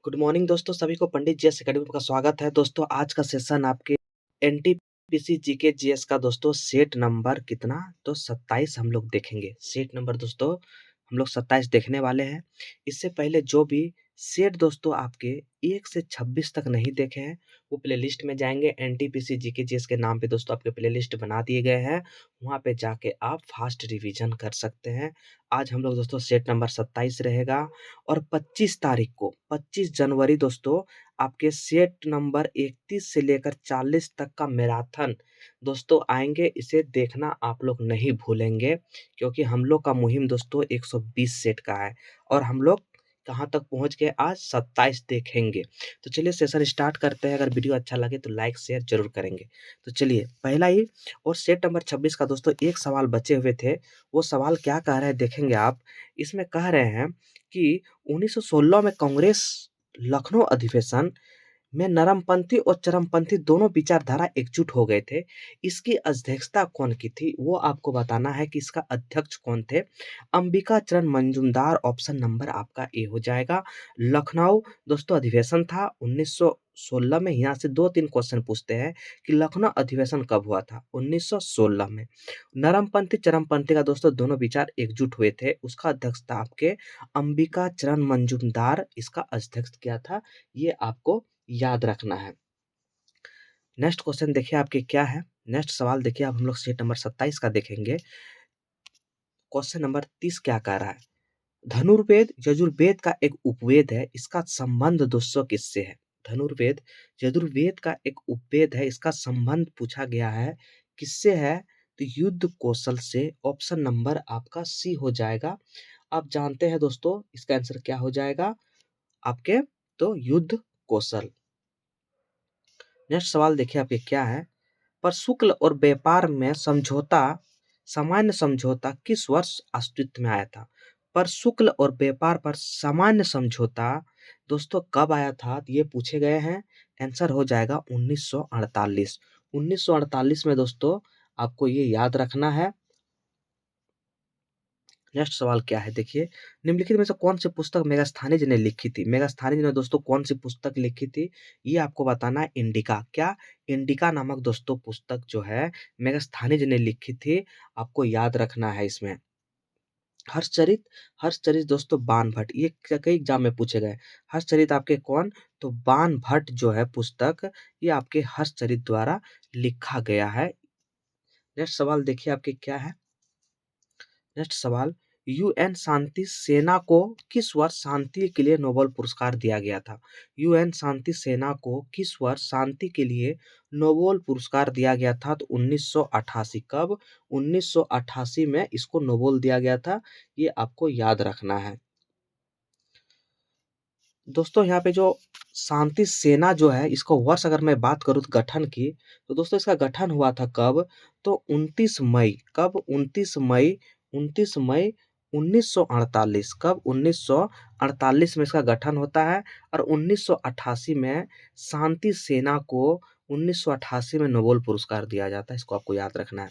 Good morning दोस्तों, सभी को पंडित जीएस एकेडमी का स्वागत है। दोस्तों आज का सेशन आपके एनटीपीसी जीके जीएस का दोस्तों सेट नंबर कितना तो 27 हम लोग देखेंगे। सेट नंबर दोस्तों हम लोग 27 देखने वाले हैं। इससे पहले जो भी सेट दोस्तों आपके 1 से 26 तक नहीं देखे हैं वो प्लेलिस्ट में जाएंगे। एनटीपीसी जीके जीएस के नाम पे दोस्तों आपके प्लेलिस्ट बना दिए गए हैं, वहाँ पे जाके आप फास्ट रिवीजन कर सकते हैं। आज हम लोग दोस्तों सेट नंबर 27 रहेगा और 25 तारीख को 25 जनवरी दोस्तों आपके सेट नंबर 31 से लेकर 40 तक का मैराथन दोस्तों आएंगे। इसे देखना आप लोग नहीं भूलेंगे, क्योंकि हम लोग का मुहिम दोस्तों 120 सेट का है और हम लोग कहाँ तक पहुँच गए, आज 27 देखेंगे। तो चलिए सेशन स्टार्ट करते हैं। अगर वीडियो अच्छा लगे तो लाइक शेयर जरूर करेंगे। तो चलिए पहला ही और सेट नंबर 26 का दोस्तों एक सवाल बचे हुए थे। वो सवाल क्या कह रहे हैं देखेंगे आप। इसमें कह रहे हैं कि 1916 में कांग्रेस लखनऊ अधिवेशन में नरमपंथी और चरमपंथी दोनों विचारधारा एकजुट हो गए थे। इसकी अध्यक्षता कौन की थी वो आपको बताना है कि इसका अध्यक्ष कौन थे। अंबिका चरण मंजूमदार ऑप्शन नंबर आपका ए हो जाएगा। लखनऊ दोस्तों अधिवेशन था 1916 में। यहाँ से 2-3 क्वेश्चन पूछते हैं कि लखनऊ अधिवेशन कब हुआ था, 1916 में। नरमपंथी चरमपंथी का दोस्तों दोनों विचार एकजुट हुए थे, उसका अध्यक्ष था आपके अंबिका चरण मंजूमदार, इसका अध्यक्ष क्या था ये आपको याद रखना है। नेक्स्ट क्वेश्चन देखिए आपके क्या है। नेक्स्ट सवाल देखिए आप, हम लोग सेट नंबर 27 का देखेंगे। क्वेश्चन नंबर 30 क्या कह रहा है। धनुर्वेद यजुर्वेद का एक उपवेद है, इसका संबंध दोस्तों किससे है। धनुर्वेद यजुर्वेद का एक उपवेद है, इसका संबंध पूछा गया है किससे है तो युद्ध कौशल से। ऑप्शन नंबर आपका सी हो जाएगा। आप जानते हैं दोस्तों इसका आंसर क्या हो जाएगा आपके तो युद्ध कौशल। नेक्स्ट सवाल देखिए आपके क्या है। पर शुक्ल और व्यापार में समझौता सामान्य समझौता किस वर्ष अस्तित्व में आया था। पर शुक्ल और व्यापार पर सामान्य समझौता दोस्तों कब आया था तो ये पूछे गए हैं। आंसर हो जाएगा 1948। 1948 में दोस्तों आपको ये याद रखना है। नेक्स्ट सवाल क्या है देखिए। निम्नलिखित में से कौन सी पुस्तक मेगास्थानी जी ने लिखी थी। मेगास्थानी जी ने दोस्तों कौन सी पुस्तक लिखी थी ये आपको बताना है। इंडिका, क्या इंडिका नामक दोस्तों पुस्तक जो है मेगास्थानी जी ने लिखी थी, आपको याद रखना है। इसमें हर्षचरित, हर्षचरित दोस्तों बाण भट्ट, ये कई एग्जाम में पूछे गए। हर्षचरित आपके कौन तो बाण भट्ट जो है पुस्तक, ये आपके हर्षचरित द्वारा लिखा गया है। नेक्स्ट सवाल देखिए आपके क्या है। नेक्स्ट सवाल, यूएन शांति सेना को किस वर्ष शांति के लिए नोबेल पुरस्कार दिया गया था। यूएन शांति सेना को किस वर्ष शांति के लिए नोबेल पुरस्कार दिया गया था तो 1988। कब 1988 में इसको नोबेल दिया गया था, ये आपको याद रखना है। दोस्तों यहाँ पे जो शांति सेना जो है इसको वर्ष अगर मैं बात करूँ तो गठन की, तो दोस्तों इसका गठन हुआ था कब तो 29 मई। कब 29 मई, 29 मई 1948। कब 1948 में इसका गठन होता है और 1988 में शांति सेना को 1988 में नोबेल पुरस्कार दिया जाता है। इसको आपको याद रखना है।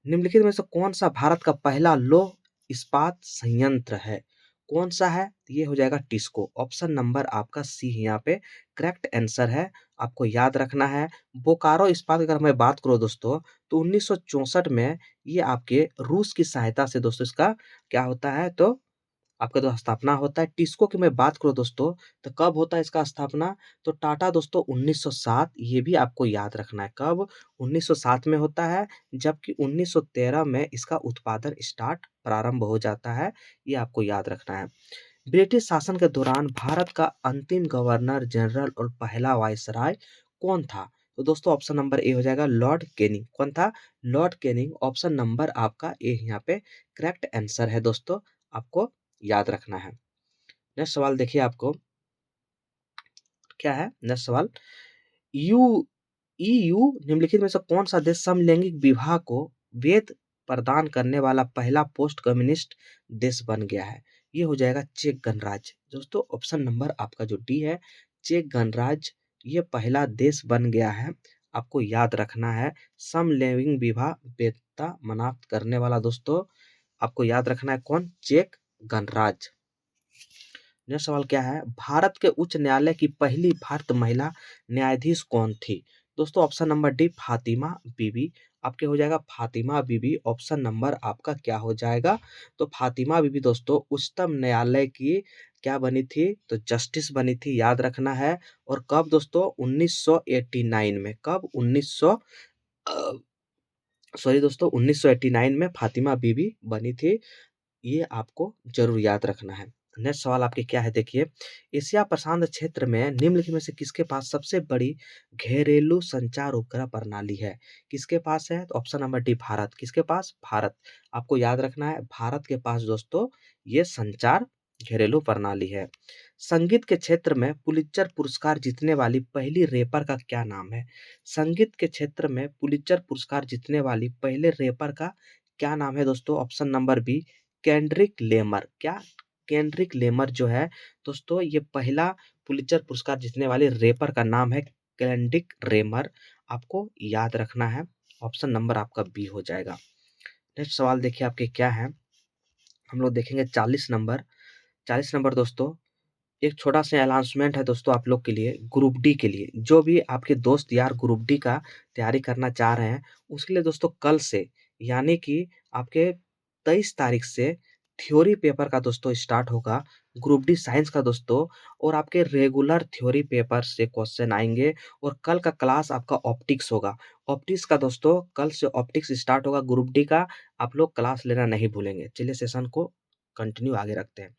निम्नलिखित में से कौन सा भारत का पहला लौह इस्पात संयंत्र है। कौन सा है ये हो जाएगा टिस्को। ऑप्शन नंबर आपका सी यहाँ पे करेक्ट आंसर है, आपको याद रखना है। बोकारो इस्पात की अगर मैं बात करूँ दोस्तों तो 1964 में ये आपके रूस की सहायता से दोस्तों इसका क्या होता है तो आपका जो स्थापना होता है। टिस्को की मैं बात करूँ दोस्तों तो कब होता है इसका स्थापना तो टाटा दोस्तों 1907, ये भी आपको याद रखना है। कब 1907 में होता है, जबकि 1913 में इसका उत्पादन स्टार्ट प्रारंभ हो जाता है, ये आपको याद रखना है। ब्रिटिश शासन के दौरान भारत का अंतिम गवर्नर जनरल और पहला वायसराय कौन था तो दोस्तों ऑप्शन नंबर ए हो जाएगा लॉर्ड कैनिंग। कौन था लॉर्ड कैनिंग। ऑप्शन नंबर आपका ए यहाँ पे करेक्ट आंसर है दोस्तों, आपको याद रखना है। नेक्स्ट सवाल देखिए आपको क्या है। नेक्स्ट सवाल, यू ईयू निम्नलिखित में से कौन सा देश समलैंगिक विवाह को वैध प्रदान करने वाला पहला पोस्ट कम्युनिस्ट देश बन गया है। ये हो जाएगा चेक गणराज्य। दोस्तों ऑप्शन नंबर आपका जो डी है चेक गणराज्य, ये पहला देश बन गया है, आपको याद रखना है। समलैंगिक विवाह वैधता मनाप्त करने वाला दोस्तों आपको याद रखना है कौन चेक गणराज्य। नेक्स्ट सवाल क्या है, भारत के उच्च न्यायालय की पहली भारत महिला न्यायाधीश कौन थी? दोस्तों ऑप्शन नंबर डी फातिमा बीबी आपके हो जाएगा, फातिमा बीबी ऑप्शन नंबर आपका क्या हो जाएगा? तो फातिमा बीबी दोस्तों उच्चतम न्यायालय की क्या बनी थी? तो जस्टिस बनी थी, याद रखना है। और कब दोस्तों? 1989 में। कब? 1900 सॉरी दोस्तों 1989 में फातिमा बीबी बनी थी। ये आपको जरूर याद रखना है। नेक्स्ट सवाल आपके क्या है देखिए, एशिया प्रशांत क्षेत्र में निम्नलिखित में से किसके पास सबसे बड़ी घरेलू संचार उपग्रह प्रणाली है? किसके पास है? तो ऑप्शन नंबर डी भारत। किसके पास? भारत। आपको याद रखना है भारत के पास दोस्तों ये संचार घरेलू प्रणाली है। संगीत के क्षेत्र में पुलित्जर पुरस्कार जीतने वाली पहली रैपर का क्या नाम है? संगीत के क्षेत्र में पुलित्जर पुरस्कार जीतने वाली पहले रैपर का क्या नाम है दोस्तों? Option number B Kendrick Lamar. क्या? केंड्रिक लेमर जो है दोस्तों ये पहला पुलित्जर पुरस्कार जीतने वाले रैपर का नाम है केंड्रिक लेमर। आपको याद रखना है। ऑप्शन नंबर आपका बी हो जाएगा। नेक्स्ट सवाल देखिए आपके क्या है, हम लोग देखेंगे 40 नंबर। 40 नंबर दोस्तों एक छोटा सा अनाउंसमेंट है दोस्तों आप लोग के लिए, ग्रुप डी के लिए। जो भी आपके दोस्त यार ग्रुप डी का तैयारी करना चाह रहे हैं उसके लिए दोस्तों कल से यानी कि आपके 23 तारीख से थ्योरी पेपर का दोस्तों स्टार्ट होगा ग्रुप डी साइंस का दोस्तों। और आपके रेगुलर थ्योरी पेपर से क्वेश्चन आएंगे। और कल का क्लास आपका ऑप्टिक्स होगा। ऑप्टिक्स का दोस्तों कल से ऑप्टिक्स स्टार्ट होगा ग्रुप डी का। आप लोग क्लास लेना नहीं भूलेंगे। चलिए सेशन को कंटिन्यू आगे रखते हैं।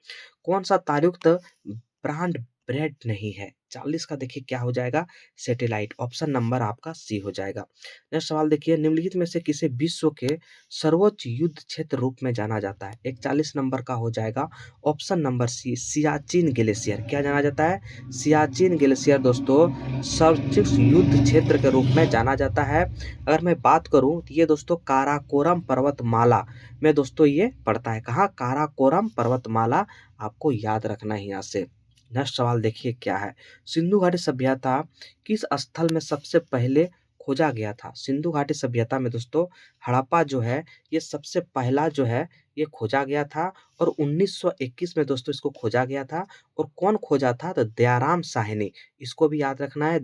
कौन सा तारयुक्त ब्रांड ब्रेड नहीं है? 40 का देखिए क्या हो जाएगा? सैटेलाइट। ऑप्शन नंबर आपका सी हो जाएगा। नेक्स्ट सवाल देखिए, निम्नलिखित में से किसे विश्व के सर्वोच्च युद्ध क्षेत्र रूप में जाना जाता है? 41 नंबर का हो जाएगा option number C Siachen glacier. क्या जाना जाता है? सियाचिन ग्लेशियर दोस्तों सर्वोच्च युद्ध क्षेत्र के रूप में जाना जाता है। अगर मैं बात करूं तो ये दोस्तों काराकोरम पर्वतमाला में दोस्तों ये पड़ता है। कहाँ? काराकोरम पर्वतमाला। आपको याद रखना है यहाँ से। नेक्स्ट सवाल देखिए क्या है, सिंधु घाटी सभ्यता किस स्थल में सबसे पहले खोजा गया था? सिंधु घाटी सभ्यता में दोस्तों हड़प्पा जो है ये सबसे पहला जो है ये खोजा गया था। और 1921 में दोस्तों इसको खोजा गया था। और कौन खोजा था? तो दयाराम साहनी। इसको भी याद रखना है,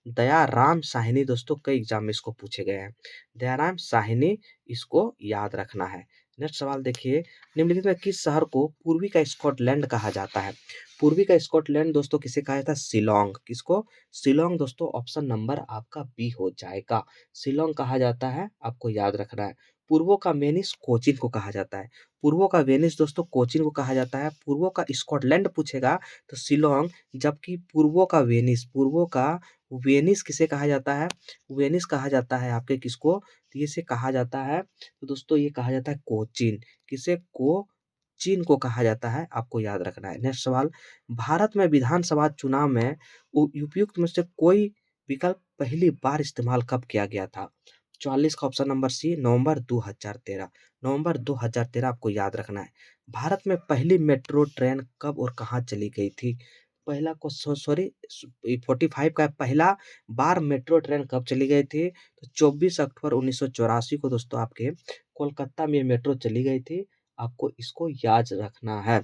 दयाराम साहनी दोस्तों कई एग्जाम में इसको पूछे गए हैं। दयाराम साहनी इसको याद रखना है। नेक्स्ट सवाल देखिए, निम्नलिखित में किस शहर को पूर्वी का स्कॉटलैंड कहा जाता है? पूर्वी का स्कॉटलैंड दोस्तों किसे कहा जाता है? शिलोंग। किसको? शिलोंग दोस्तों ऑप्शन नंबर आपका बी हो जाएगा। शिलोंग कहा जाता है, आपको याद रखना है। पूर्वों का वेनिस कोचीन को कहा जाता है। पूर्वों का वेनिस दोस्तों कोचीन को कहा जाता है। पूर्वों का स्कॉटलैंड पूछेगा तो शिलोंग। जबकि पूर्वों का वेनिस किसे कहा जाता है? वेनिस कहा जाता है आपके किसको? तो इसे कहा जाता है तो दोस्तों ये कहा जाता है कोचीन। किसे? कोचीन को कहा जाता है, आपको याद रखना है। नेक्स्ट सवाल, भारत में विधानसभा चुनाव में उपयुक्त में से कोई विकल्प पहली बार इस्तेमाल कब किया गया था? 44 का ऑप्शन नंबर सी नवंबर 2013। नवंबर 2013 आपको याद रखना है। भारत में पहली मेट्रो ट्रेन कब और कहाँ चली गई थी? पहला को सॉरी 45 का पहला बार मेट्रो ट्रेन कब चली गई थी? तो 24 अक्टूबर 1984 को दोस्तों आपके कोलकाता में मेट्रो चली गई थी। आपको इसको याद रखना है।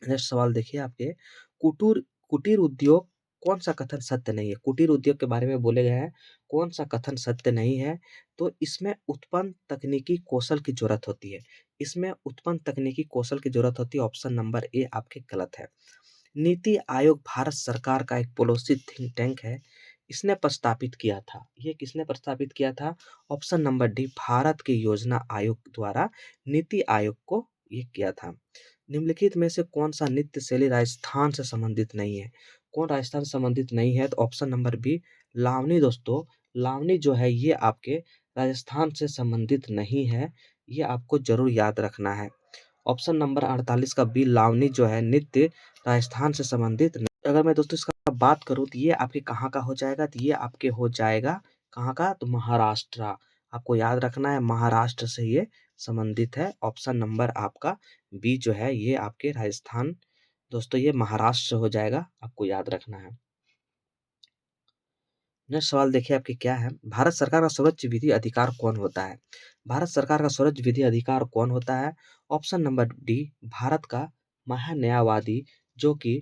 नेक्स्ट सवाल देखिए आपके, कुटीर कुटीर उद्योग कौन सा कथन सत्य नहीं है? कुटीर उद्योग के बारे में बोले गए हैं, कौन सा कथन सत्य नहीं है? तो इसमें उत्पन्न तकनीकी कौशल की जरूरत होती है। इसमें उत्पन्न तकनीकी कौशल की जरूरत होती है। ऑप्शन नंबर ए आपके गलत है। नीति आयोग भारत सरकार का एक पॉलिसी थिंक टैंक है। इसने प्रस्तावित किया था, ये किसने प्रस्तावित किया था? ऑप्शन नंबर डी भारत के योजना आयोग द्वारा नीति आयोग को ये किया था। निम्नलिखित में से कौन सा नृत्य शैली राजस्थान से संबंधित नहीं है? कौन राजस्थान से संबंधित नहीं है? तो ऑप्शन नंबर बी लावनी दोस्तों। लावनी जो है ये आपके राजस्थान से संबंधित नहीं है। ये आपको जरूर याद रखना है। ऑप्शन नंबर 48 का बी लावनी जो है नृत्य राजस्थान से संबंधित नहीं। अगर मैं दोस्तों इसका बात करूँ तो ये आपके कहाँ का हो जाएगा? तो ये आपके हो जाएगा कहाँ का? तो महाराष्ट्र। आपको याद रखना है महाराष्ट्र से ये संबंधित है। ऑप्शन नंबर आपका बी जो है ये आपके राजस्थान दोस्तों ये महाराष्ट्र से हो जाएगा। आपको याद रखना है। नेक्स्ट सवाल देखिए आपके क्या है, भारत सरकार का सर्वोच्च विधि अधिकार कौन होता है? भारत सरकार का सर्वोच्च विधि अधिकार कौन होता है? ऑप्शन नंबर डी भारत का महान्यायवादी जो कि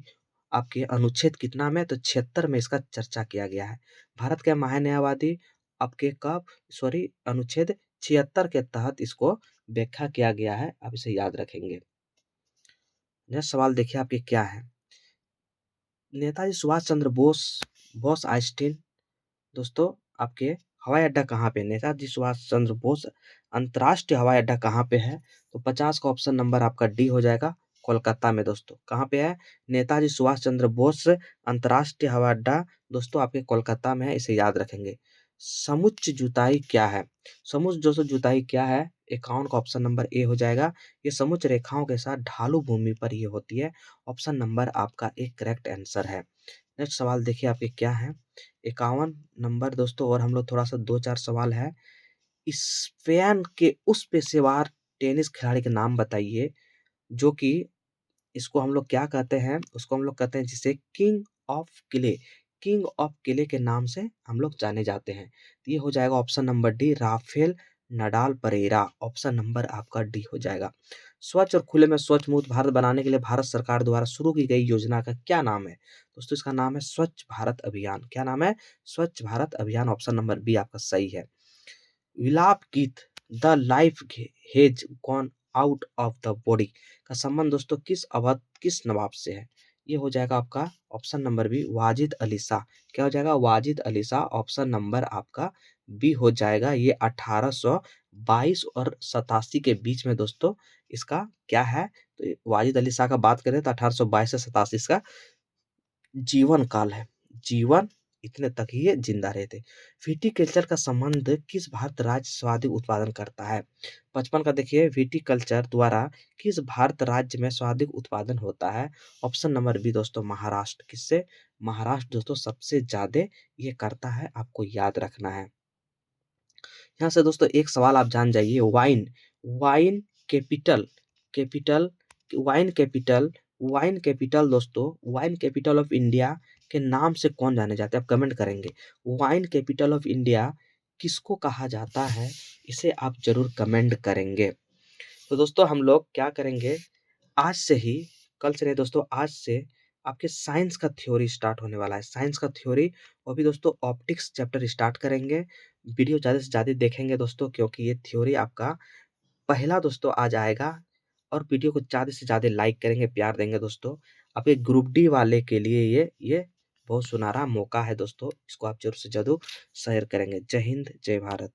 आपके अनुच्छेद कितना में, तो 76 में इसका चर्चा किया गया है। भारत के महान्यायवादी आपके कब सॉरी अनुच्छेद 76 के तहत इसको व्याख्या किया गया है, आप इसे याद रखेंगे। नेक्स्ट सवाल देखिए आपके क्या है। नेताजी सुभाष चंद्र बोस बोस आइंस्टीन दोस्तों आपके हवाई अड्डा कहाँ पे, नेताजी सुभाष चंद्र बोस अंतर्राष्ट्रीय हवाई अड्डा कहाँ पे है, तो 50 का ऑप्शन नंबर आपका डी हो जाएगा, कोलकाता में दोस्तों। कहाँ पे है, नेताजी सुभाष चंद्र बोस अंतर्राष्ट्रीय हवाई अड्डा दोस्तों आपके कोलकाता में है, इसे याद रखेंगे। समुच्च जुताई क्या है, समुच्च दोस्तों जुताई क्या है, 51 का ऑप्शन नंबर ए हो जाएगा। ये समुच्च रेखाओं के साथ ढालू भूमि पर ये होती है, ऑप्शन नंबर आपका एक करेक्ट आंसर है। नेक्स्ट सवाल देखिए आपके क्या है, 51 नंबर दोस्तों, और हम लोग थोड़ा सा 2-4 सवाल है। स्पेन के उस पेशेवर टेनिस खिलाड़ी के नाम बताइए जो कि इसको हम लोग क्या कहते हैं, उसको हम लोग कहते हैं जिसे king of clay, king of clay के नाम से हम लोग जाने जाते हैं। तो ये हो जाएगा option number D, Rafael Nadal Parera, option number आपका डी हो जाएगा। स्वच्छ और खुले में स्वच्छ मुक्त भारत बनाने के लिए भारत सरकार द्वारा शुरू की गई योजना का क्या नाम है, दोस्तों इसका नाम है स्वच्छ भारत अभियान। क्या नाम है, स्वच्छ भारत अभियान, ऑप्शन नंबर बी आपका सही है। विलाप गीत the life hedge gone out of the body का संबंध दोस्तों किस अवध किस नवाब से है, ये हो जाएगा आपका option number B, Wajid Ali Shah. क्या हो जाएगा, वाजिद अली शाह, ऑप्शन नंबर आपका बी हो जाएगा। ये 1822 और 87 के बीच में दोस्तों इसका क्या है, तो वाजिद अली शाह का बात करें तो 1822 से 87 का जीवन काल है, जीवन इतने तक ही ये जिंदा रहे थे। विटीकल्चर का संबंध किस भारत राज्य स्वादि उत्पादन करता है, 55 का देखिए, विटीकल्चर द्वारा किस भारत राज्य में स्वादिक उत्पादन होता है, ऑप्शन नंबर बी दोस्तों महाराष्ट्र। किससे, महाराष्ट्र दोस्तों सबसे ज्यादा ये करता है, आपको याद रखना है। यहाँ से दोस्तों एक सवाल आप जान जाइए, wine wine capital capital wine capital wine capital दोस्तों, वाइन कैपिटल ऑफ इंडिया के नाम से कौन जाने जाते हैं, आप कमेंट करेंगे। वाइन कैपिटल ऑफ इंडिया किसको कहा जाता है, इसे आप जरूर कमेंट करेंगे। तो दोस्तों हम लोग क्या करेंगे, आज से ही, कल से नहीं दोस्तों, आज से आपके साइंस का थ्योरी स्टार्ट होने वाला है, साइंस का थ्योरी, और भी दोस्तों ऑप्टिक्स चैप्टर स्टार्ट करेंगे। वीडियो ज़्यादा से ज़्यादा देखेंगे दोस्तों, क्योंकि ये थ्योरी आपका पहला दोस्तों आज आएगा। और वीडियो को ज़्यादा से ज़्यादा लाइक करेंगे, प्यार देंगे दोस्तों। आपके ग्रुप डी वाले के लिए ये बहुत सुनहरा मौका है दोस्तों, इसको आप जरूर से जरूर शेयर करेंगे। जय हिंद, जय भारत।